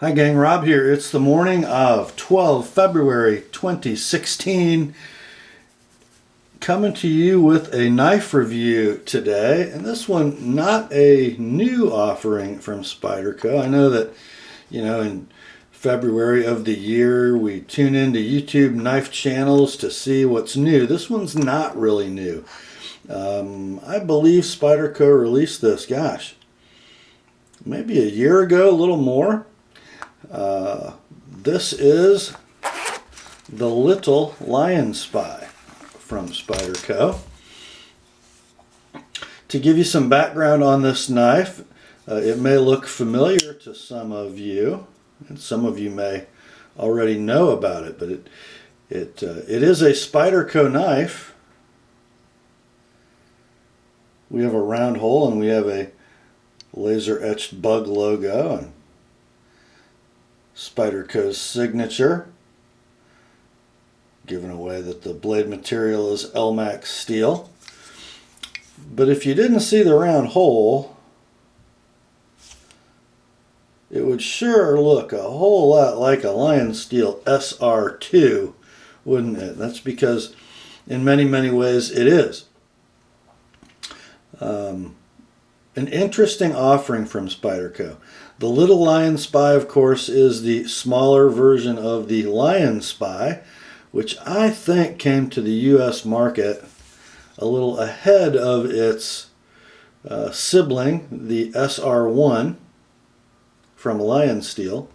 Hi gang, Rob here. It's the morning of 12 February 2016. Coming to you with a knife review today. And this one, not a new offering from Spyderco. I know that, in February of the year, we tune into YouTube knife channels to see what's new. This one's not really new. I believe Spyderco released this, gosh, maybe a year ago, a little more. This is the Lil Lionspy from Spyderco. To give you some background on this knife, it may look familiar to some of you, and some of you may already know about it, but it is a Spyderco knife. We have a round hole and we have a laser etched bug logo and Spyderco's signature, giving away that the blade material is Elmax steel. But if you didn't see the round hole, it would sure look a whole lot like a Lionsteel SR-2, wouldn't it? That's because in many, many ways it is. An interesting offering from Spyderco. The Lil Lionspy, of course, is the smaller version of the Lionspy, which I think came to the U.S. market a little ahead of its sibling, the SR-1 from Lionsteel,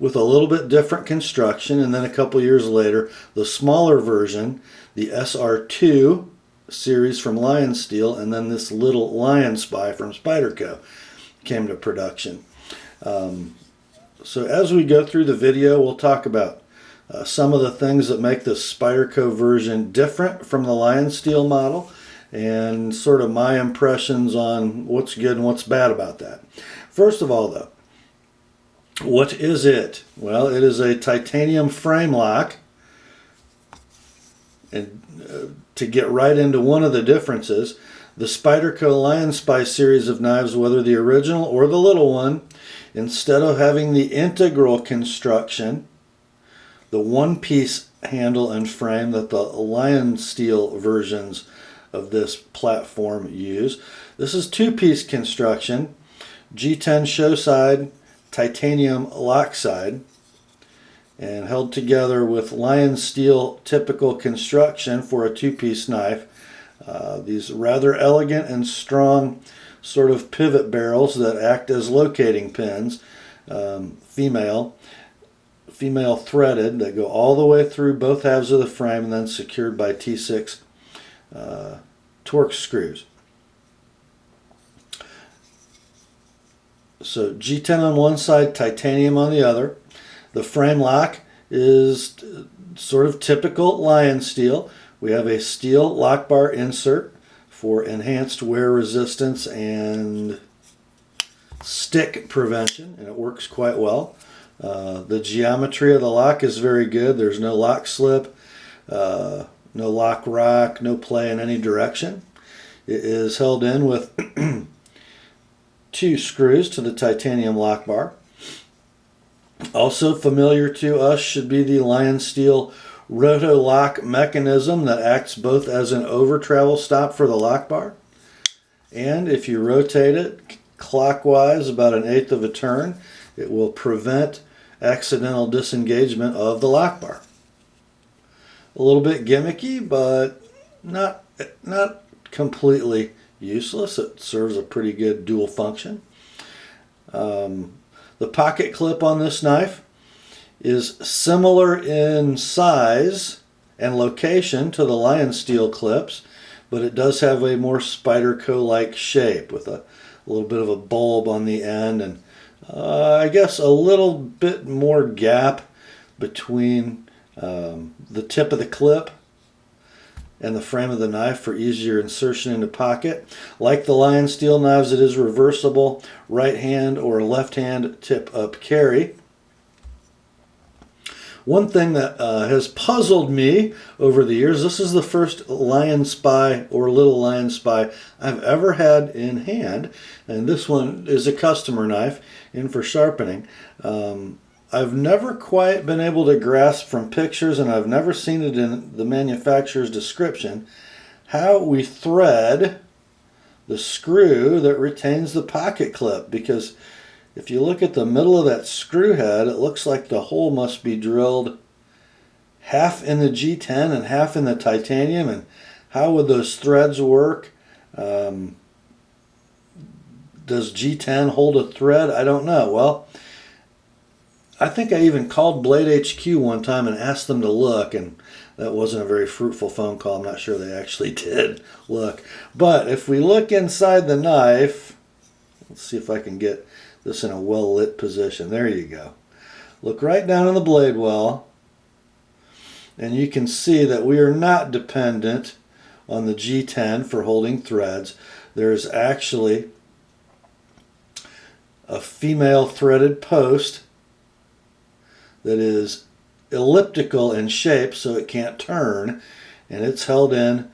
with a little bit different construction. And then a couple years later, the smaller version, the SR-2 series from Lionsteel, and then this Lil Lionspy from Spyderco came to production. So as we go through the video, we'll talk about some of the things that make the Spyderco version different from the Lionsteel model, and sort of my impressions on what's good and what's bad about that. First of all, though, what is it? Well, it is a titanium frame lock. And to get right into one of the differences, the Spyderco Lionspy series of knives, whether the original or the little one, instead of having the integral construction, the one-piece handle and frame that the Lionsteel versions of this platform use, this is two-piece construction, G10 show side, titanium lock side, and held together with Lionsteel typical construction for a two-piece knife. These rather elegant and strong sort of pivot barrels that act as locating pins, female threaded, that go all the way through both halves of the frame and then secured by T6 Torx screws. So G10 on one side, titanium on the other. The frame lock is sort of typical Lionsteel. We have a steel lock bar insert for enhanced wear resistance and stick prevention, and it works quite well. The geometry of the lock is very good. There's no lock slip, no lock rock, no play in any direction. It is held in with two screws to the titanium lock bar. Also familiar to us should be the Lionsteel roto-lock mechanism that acts both as an over-travel stop for the lock bar, and if you rotate it clockwise about 1/8 of a turn, it will prevent accidental disengagement of the lock bar. A little bit gimmicky, but not completely useless. It serves a pretty good dual function. The pocket clip on this knife is similar in size and location to the Lionsteel clips, but it does have a more Spyderco-like shape with a little bit of a bulb on the end, and I guess a little bit more gap between the tip of the clip and the frame of the knife for easier insertion into pocket. Like the Lionsteel knives, it is reversible right hand or left hand tip up carry. One thing that has puzzled me over the years, this is the first Lionspy or Little Lionspy I've ever had in hand, and this one is a customer knife in for sharpening. I've never quite been able to grasp from pictures, and I've never seen it in the manufacturer's description, how we thread the screw that retains the pocket clip, because if you look at the middle of that screw head, it looks like the hole must be drilled half in the G10 and half in the titanium. And how would those threads work? Does G10 hold a thread? I don't know. Well, I think I even called Blade HQ one time and asked them to look, and that wasn't a very fruitful phone call. I'm not sure they actually did look. But if we look inside the knife, let's see if I can get this in a well-lit position. There you go. Look right down in the blade well, and you can see that we are not dependent on the G10 for holding threads. There's actually a female threaded post that is elliptical in shape, so it can't turn, and it's held in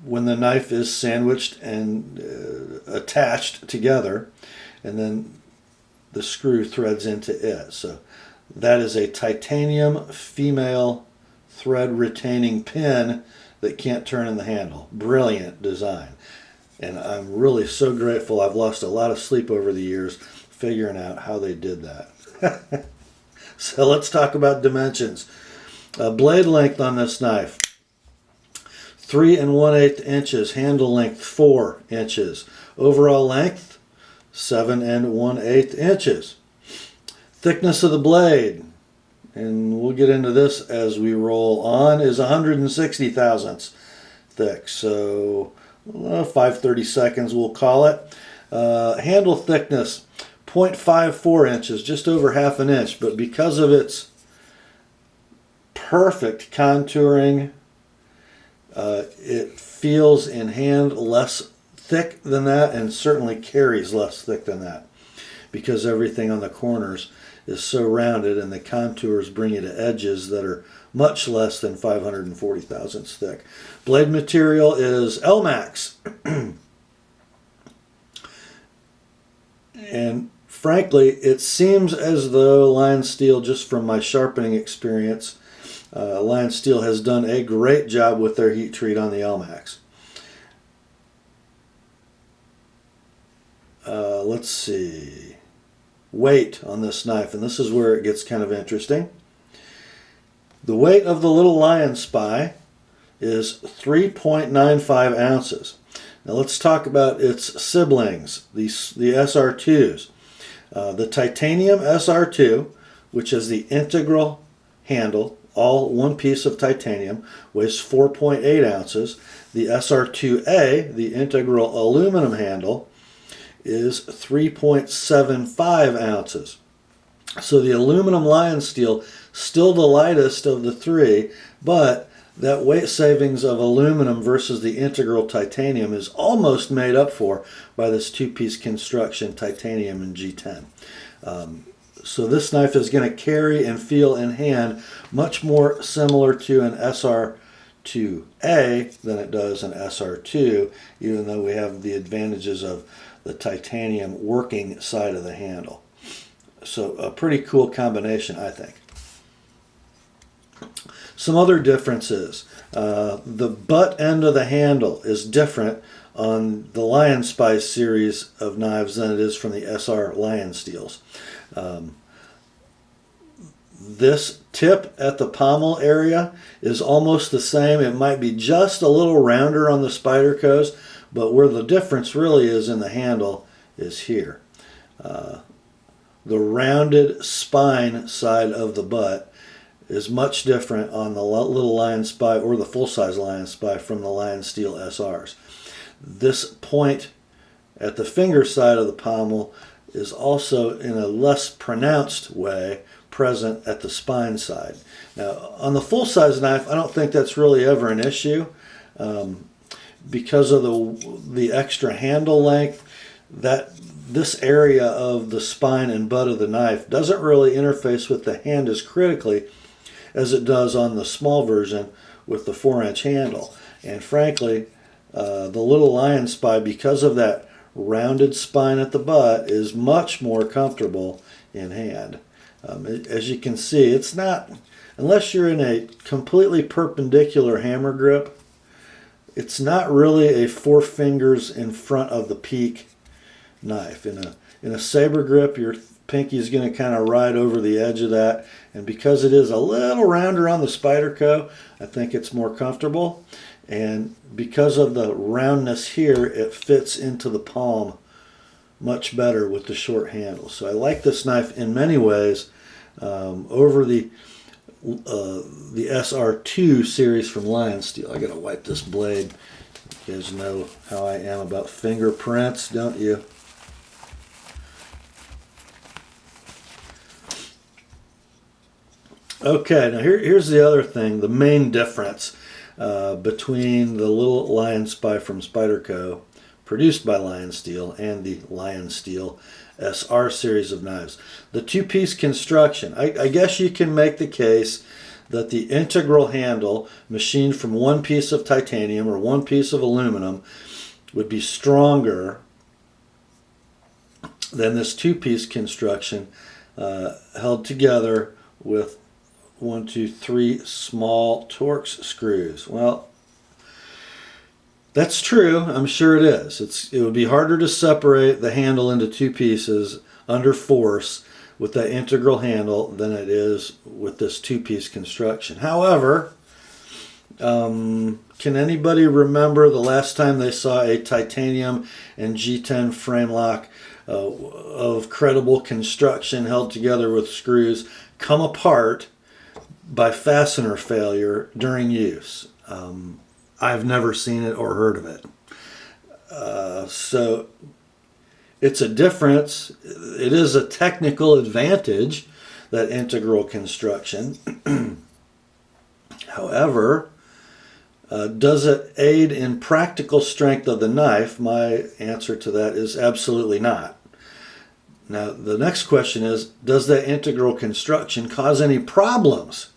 when the knife is sandwiched and attached together, and then the screw threads into it. So that is a titanium female thread retaining pin that can't turn in the handle. Brilliant design, and I'm really so grateful. I've lost a lot of sleep over the years figuring out how they did that. So let's talk about dimensions. Blade length on this knife, 3 1/8 inches. Handle length, 4 inches. Overall length, 7 1/8 inches. Thickness of the blade, and we'll get into this as we roll on, is 160 thousandths thick. So 5/32 we'll call it. Handle thickness, 0.54 inches, just over half an inch, but because of its perfect contouring, it feels in hand less thick than that, and certainly carries less thick than that, because everything on the corners is so rounded and the contours bring you to edges that are much less than 540 thousandths thick. Blade material is Elmax. And frankly, it seems as though Lionsteel, just from my sharpening experience, Lionsteel has done a great job with their heat treat on the Elmax. Let's see. Weight on this knife, and this is where it gets kind of interesting. The weight of the Little Lionspy is 3.95 ounces. Now let's talk about its siblings, the SR2s. The titanium SR2, which is the integral handle, all one piece of titanium, weighs 4.8 ounces. The SR2A, the integral aluminum handle, is 3.75 ounces. So the aluminum Lionsteel, still the lightest of the three, but that weight savings of aluminum versus the integral titanium is almost made up for by this two-piece construction, titanium and G10. So this knife is going to carry and feel in hand much more similar to an SR2A than it does an SR2, even though we have the advantages of the titanium working side of the handle. So a pretty cool combination, I think. Some other differences. The butt end of the handle is different on the Lionspy series of knives than it is from the SR Lionsteels. This tip at the pommel area is almost the same. It might be just a little rounder on the Spydercos, but where the difference really is in the handle is here. The rounded spine side of the butt is much different on the Little Lionspy or the full-size Lionspy from the Lionsteel SRs. This point at the finger side of the pommel is also in a less pronounced way present at the spine side. Now, on the full-size knife, I don't think that's really ever an issue because of the extra handle length. this area of the spine and butt of the knife doesn't really interface with the hand as critically as it does on the small version with the 4-inch handle. And frankly, the Little Lionspy, because of that rounded spine at the butt, is much more comfortable in hand. As you can see, it's not, unless you're in a completely perpendicular hammer grip, it's not really a 4 fingers in front of the peak knife. In a saber grip, your pinky is going to kind of ride over the edge of that, and because it is a little rounder on the Spyderco, I think it's more comfortable. And because of the roundness here, it fits into the palm much better with the short handle. So I like this knife in many ways over the SR-2 series from Lionsteel. I gotta wipe this blade. You guys know how I am about fingerprints, don't you? Okay, now here's the other thing, the main difference between the Little Lionspy from Spyderco, produced by Lionsteel, and the Lionsteel SR series of knives. The 2-piece construction. I guess you can make the case that the integral handle, machined from 1 piece of titanium or 1 piece of aluminum, would be stronger than this 2-piece construction held together with 1, 2, 3 small Torx screws. Well, that's true. I'm sure it is. It would be harder to separate the handle into 2 pieces under force with that integral handle than it is with this 2-piece construction. However, can anybody remember the last time they saw a titanium and G10 frame lock of credible construction held together with screws come apart by fastener failure during use? I've never seen it or heard of it. So it's a difference. It is a technical advantage, that integral construction. However, does it aid in practical strength of the knife? My answer to that is absolutely not. Now, the next question is, does that integral construction cause any problems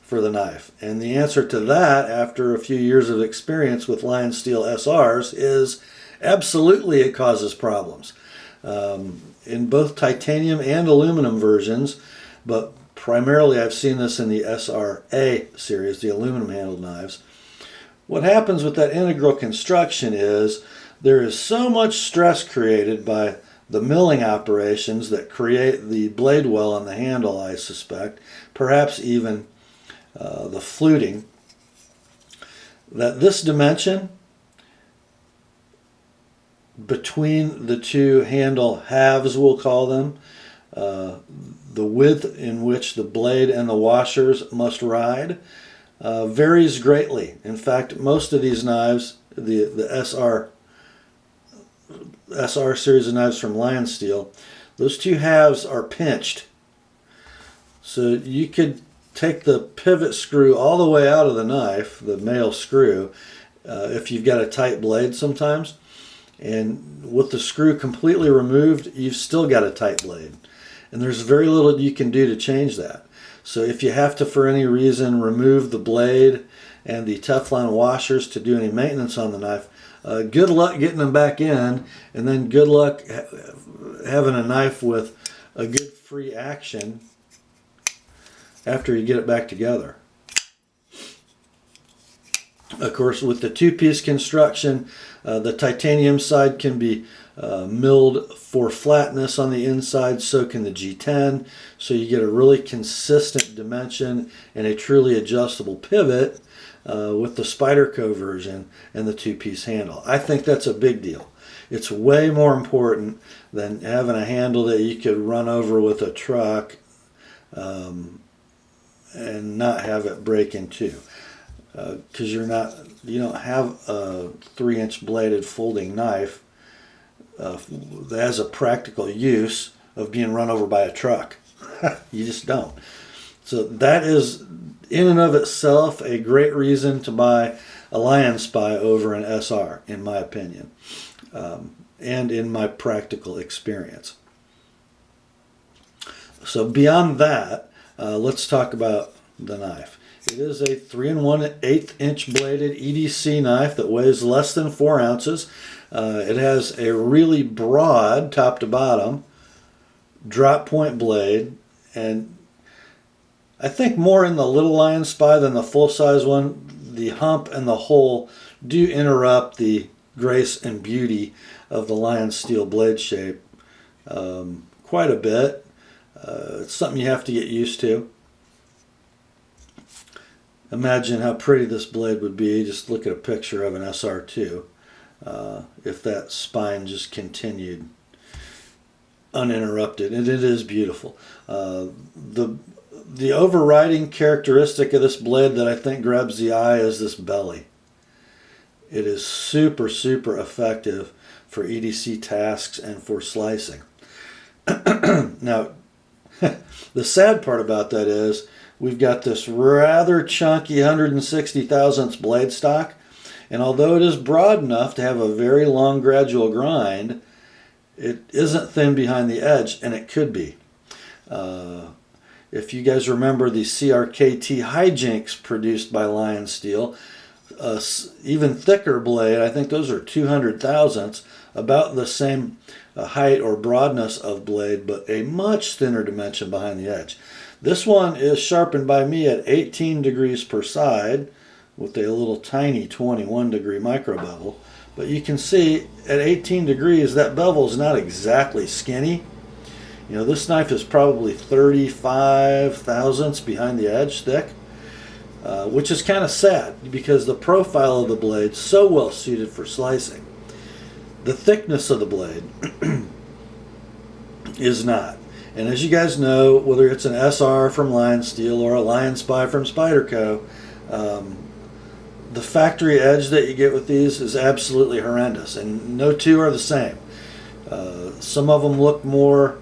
for the knife? And the answer to that, after a few years of experience with Lionsteel SRs, is absolutely it causes problems. In both titanium and aluminum versions, but primarily I've seen this in the SRA series, the aluminum handled knives. What happens with that integral construction is there is so much stress created by the milling operations that create the blade well on the handle, I suspect, perhaps even the fluting, that this dimension between the 2 handle halves, we'll call them, the width in which the blade and the washers must ride, varies greatly. In fact, most of these knives, the SR series of knives from Lionsteel, those 2 halves are pinched. So you could take the pivot screw all the way out of the knife, the male screw, if you've got a tight blade sometimes, and with the screw completely removed, you've still got a tight blade. And there's very little you can do to change that. So if you have to, for any reason, remove the blade and the Teflon washers to do any maintenance on the knife, good luck getting them back in, and then good luck having a knife with a good free action after you get it back together. Of course, with the 2-piece construction, the titanium side can be milled for flatness on the inside, so can the G10, so you get a really consistent dimension and a truly adjustable pivot with the Spyderco version and the 2-piece handle. I think that's a big deal. It's way more important than having a handle that you could run over with a truck and not have it break in 2. Because you don't have a 3-inch bladed folding knife that has a practical use of being run over by a truck. You just don't. So that is, in and of itself, a great reason to buy a Lionspy over an SR, in my opinion. and in my practical experience. So beyond that, let's talk about the knife. It is a 3 1/8 inch bladed EDC knife that weighs less than 4 ounces. It has a really broad top to bottom drop point blade, and I think more in the Little Lionspy than the full size one. The hump and the hole do interrupt the grace and beauty of the Lionsteel blade shape quite a bit. It's something you have to get used to. Imagine how pretty this blade would be. Just look at a picture of an SR-2 if that spine just continued uninterrupted, and it is beautiful. The overriding characteristic of this blade that I think grabs the eye is this belly. It is super, super effective for EDC tasks and for slicing. Now, the sad part about that is we've got this rather chunky 160 thousandths blade stock, and although it is broad enough to have a very long gradual grind, it isn't thin behind the edge, and it could be. If you guys remember the CRKT hijinks produced by Lionsteel, even thicker blade, I think those are 200 thousandths, about the same height or broadness of blade, but a much thinner dimension behind the edge. This one is sharpened by me at 18 degrees per side with a little tiny 21 degree micro bevel. But you can see at 18 degrees that bevel is not exactly skinny. You know, this knife is probably 35 thousandths behind the edge thick, which is kind of sad because the profile of the blade is so well suited for slicing. The thickness of the blade is not. And as you guys know, whether it's an SR from Lionsteel or a Lionspy from Spyderco, the factory edge that you get with these is absolutely horrendous, and no two are the same. Some of them look more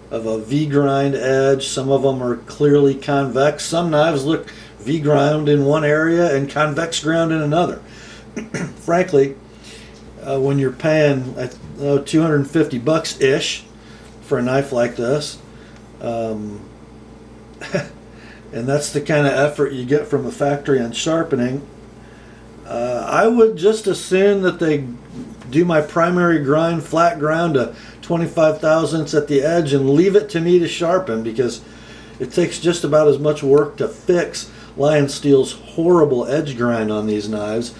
of a V-grind edge, some of them are clearly convex. Some knives look V-ground in one area and convex ground in another. Frankly, when you're paying $250-ish for a knife like this, and that's the kind of effort you get from a factory on sharpening, I would just assume that they do my primary grind, flat ground to 25 thousandths at the edge, and leave it to me to sharpen, because it takes just about as much work to fix Lionsteel's horrible edge grind on these knives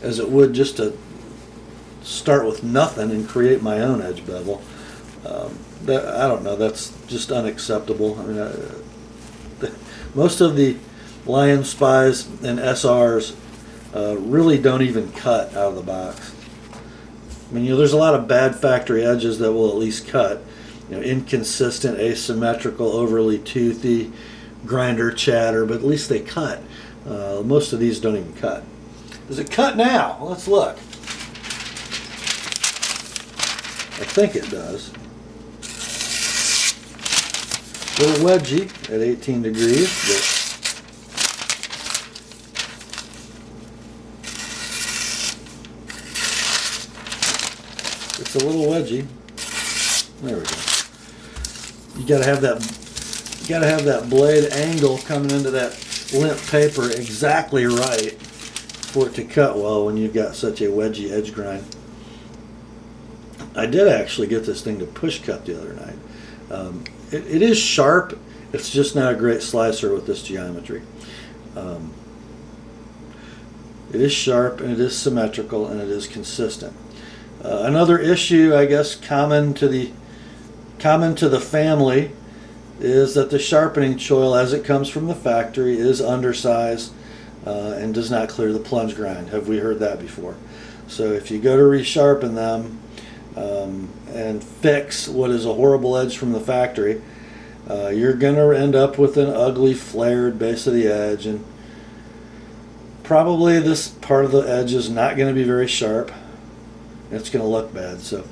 as it would just to start with nothing and create my own edge bevel. I don't know, that's just unacceptable. I mean, most of the Lionspys and SRs really don't even cut out of the box. I mean, you know, there's a lot of bad factory edges that will at least cut. You know, inconsistent, asymmetrical, overly toothy, grinder chatter, but at least they cut. Most of these don't even cut. Does it cut now? Let's look. I think it does. A little wedgy at 18 degrees, but it's a little wedgy. There we go. You gotta have that blade angle coming into that limp paper exactly right for it to cut well when you've got such a wedgy edge grind. I did actually get this thing to push cut the other night. It is sharp, it's just not a great slicer with this geometry. It is sharp, and it is symmetrical, and it is consistent. Another issue, I guess, common to the family is that the sharpening choil, as it comes from the factory, is undersized and does not clear the plunge grind. Have we heard that before? So if you go to resharpen them and fix what is a horrible edge from the factory, you're going to end up with an ugly flared base of the edge, and probably this part of the edge is not going to be very sharp. It's going to look bad. So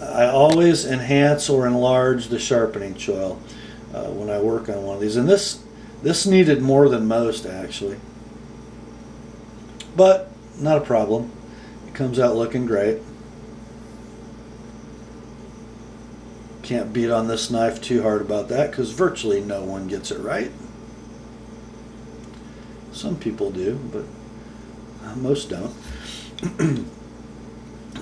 I always enhance or enlarge the sharpening choil when I work on one of these, and this needed more than most, actually, but not a problem. It comes out looking great. can't beat on this knife too hard about that because virtually no one gets it right. Some people do, but most don't.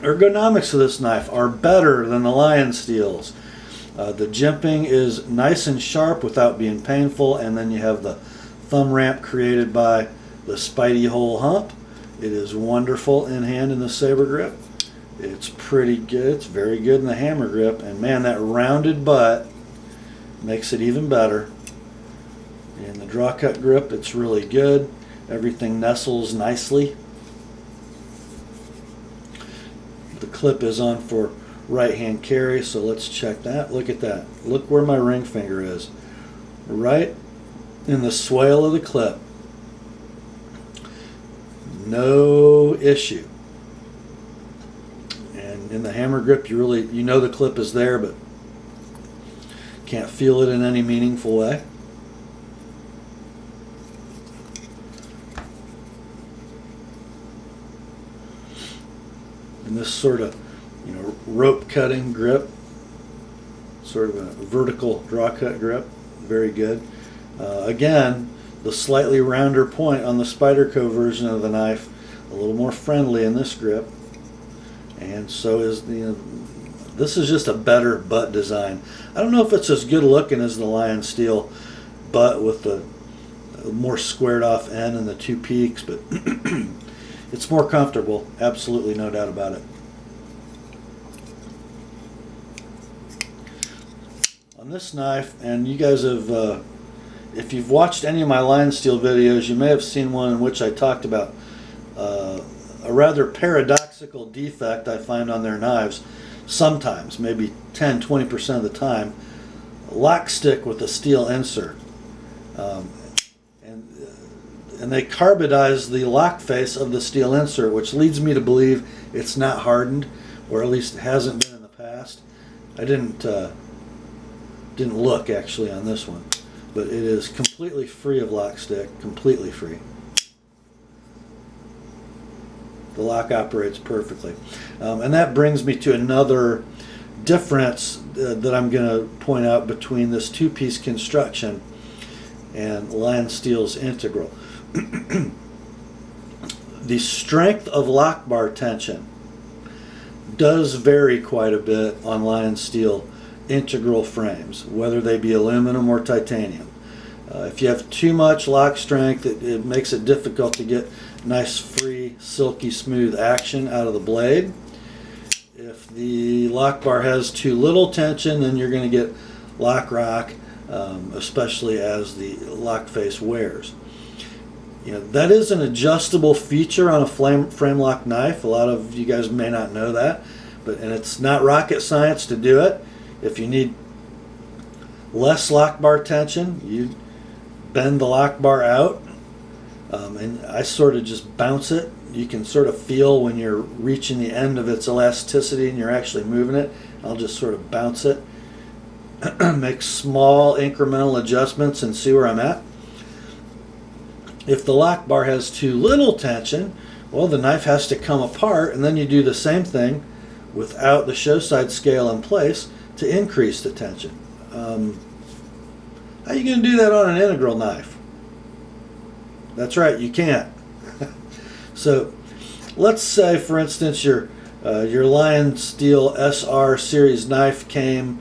Ergonomics of this knife are better than the Lionsteals. The jimping is nice and sharp without being painful, and then you have the thumb ramp created by the Spidey hole hump. It is wonderful in hand in the saber grip. It's pretty good. It's very good in the hammer grip, and man, that rounded butt makes it even better. In the draw cut grip, it's really good. Everything nestles nicely. The clip is on for right hand carry, so let's check that. Look at that. Look where my ring finger is. Right in the swale of the clip. No issue. And in the hammer grip, you know the clip is there, but can't feel it in any meaningful way. And this sort of, rope cutting grip, sort of a vertical draw cut grip, very good. Again, the slightly rounder point on the Spyderco version of the knife, a little more friendly in this grip, and so is this is just a better butt design. I don't know if it's as good looking as the Lionsteel butt with the more squared off end and the two peaks, but it's more comfortable, absolutely no doubt about it. On this knife, and you guys have, if you've watched any of my Lionsteel videos, you may have seen one in which I talked about a rather paradoxical defect I find on their knives, sometimes, maybe 10-20% of the time, lock stick with a steel insert. And they carbonize the lock face of the steel insert, which leads me to believe it's not hardened, or at least it hasn't been in the past. I didn't look actually on this one, but it is completely free of lock stick, completely free. The lock operates perfectly. And that brings me to another difference that I'm going to point out between this two-piece construction and Lionsteel's integral. The strength of lock bar tension does vary quite a bit on Lionsteel integral frames, whether they be aluminum or titanium. If you have too much lock strength, it makes it difficult to get nice, free, silky, smooth action out of the blade. If the lock bar has too little tension, then you're going to get lock rock, especially as the lock face wears. That is an adjustable feature on a frame lock knife. A lot of you guys may not know that, and it's not rocket science to do it. If you need less lock bar tension, you bend the lock bar out, and I sort of just bounce it. You can sort of feel when you're reaching the end of its elasticity and you're actually moving it. I'll just sort of bounce it, make small incremental adjustments and see where I'm at. If the lock bar has too little tension, well, the knife has to come apart, and then you do the same thing without the show side scale in place to increase the tension. How are you going to do that on an integral knife? That's right, you can't. So let's say, for instance, your Lionsteel SR series knife came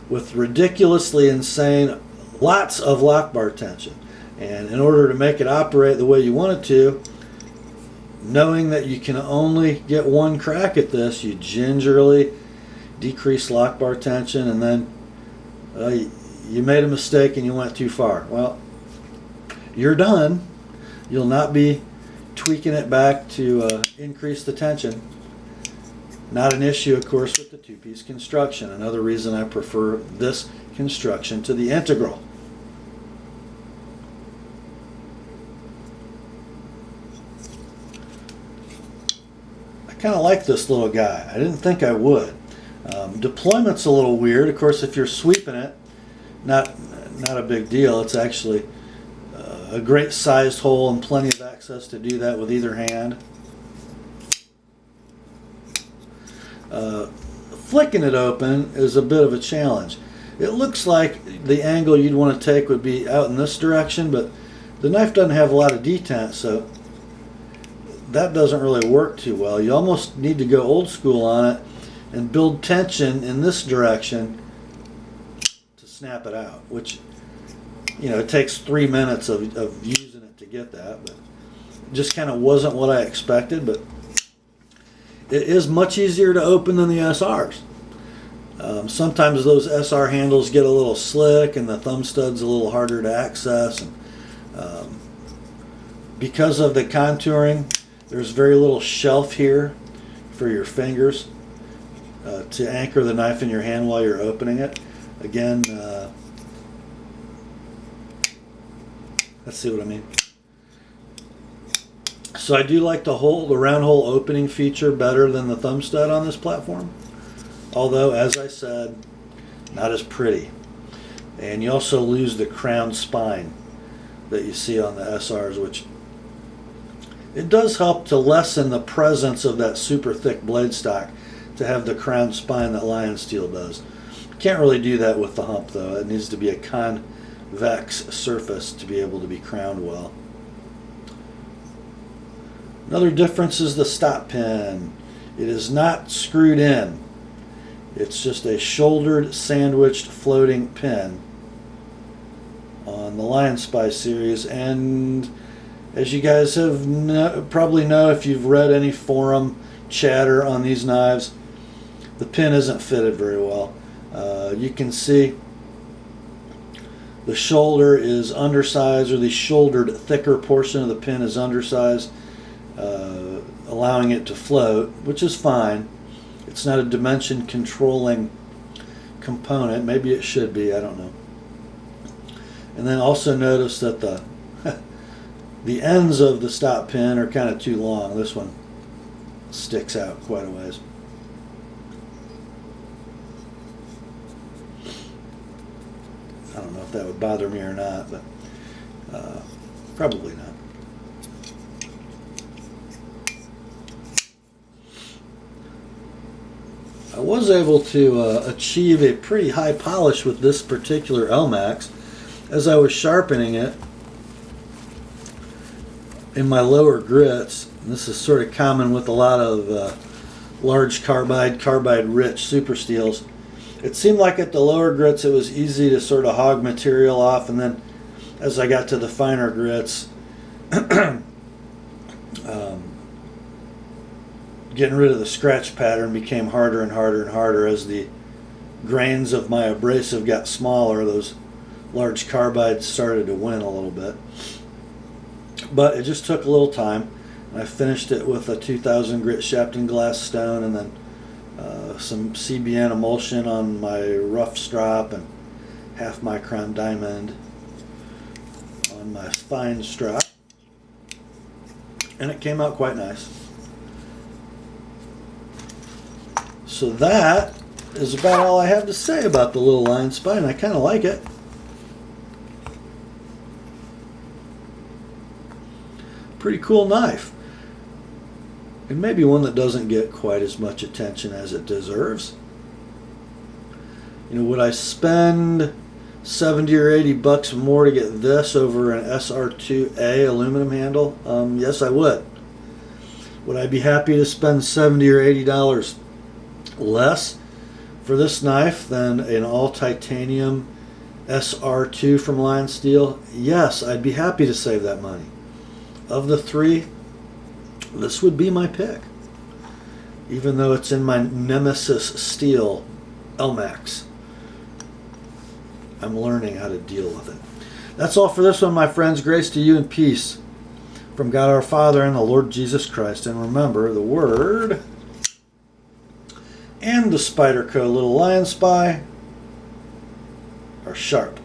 with ridiculously insane lots of lock bar tension. And in order to make it operate the way you want it to, knowing that you can only get one crack at this, you gingerly decrease lock bar tension, and then you made a mistake and you went too far. Well, you're done. You'll not be tweaking it back to increase the tension. Not an issue, of course, with the two-piece construction. Another reason I prefer this construction to the integral. I kind of like this little guy. I didn't think I would. Deployment's a little weird. Of course, if you're sweeping it, not a big deal. It's actually a great sized hole and plenty of access to do that with either hand. flicking it open is a bit of a challenge. It looks like the angle you'd want to take would be out in this direction, but the knife doesn't have a lot of detent, so that doesn't really work too well. You almost need to go old school on it and build tension in this direction to snap it out, which, you know, it takes 3 minutes of using it to get that, but it just kind of wasn't what I expected. But it is much easier to open than the SRs. Sometimes those SR handles get a little slick and the thumb stud's a little harder to access. And because of the contouring, there's very little shelf here for your fingers to anchor the knife in your hand while you're opening it. Again, let's see what I mean. So I do like the round hole opening feature better than the thumb stud on this platform. Although, as I said, not as pretty. And you also lose the crown spine that you see on the SRs, which it does help to lessen the presence of that super thick blade stock to have the crown spine that Lionsteel does. Can't really do that with the hump though. It needs to be a convex surface to be able to be crowned well. Another difference is the stop pin. It is not screwed in. It's just a shouldered, sandwiched, floating pin on the Lionspy series. And as you guys have probably know if you've read any forum chatter on these knives, the pin isn't fitted very well. You can see the shoulder is undersized, or the shouldered thicker portion of the pin is undersized, allowing it to float, which is fine. It's not a dimension controlling component. Maybe it should be, I don't know. And then also notice that the the ends of the stop pin are kind of too long. This one sticks out quite a ways. I don't know if that would bother me or not, but probably not. I was able to achieve a pretty high polish with this particular Elmax as I was sharpening it in my lower grits. And this is sort of common with a lot of large carbide rich super steels. It seemed like at the lower grits it was easy to sort of hog material off, and then as I got to the finer grits, getting rid of the scratch pattern became harder and harder and harder as the grains of my abrasive got smaller. Those large carbides started to win a little bit. But it just took a little time. I finished it with a 2000 grit Shapton glass stone, and then some CBN emulsion on my rough strop, and 1/2 micron diamond on my fine strop. And it came out quite nice. So that is about all I have to say about the Lil Lionspy, and I kind of like it. Pretty cool knife. And maybe one that doesn't get quite as much attention as it deserves. You know, would I spend 70 or 80 bucks more to get this over an SR-2A aluminum handle? Yes, I would. Would I be happy to spend $70 or $80 less for this knife than an all titanium SR-2 from Lionsteel? Yes, I'd be happy to save that money. Of the three, this would be my pick, even though it's in my nemesis steel Elmax. I'm learning how to deal with it. That's all for this one, my friends. Grace to you and peace from God our Father and the Lord Jesus Christ. And remember, the Word and the Spyderco Lil Lionspy are sharp.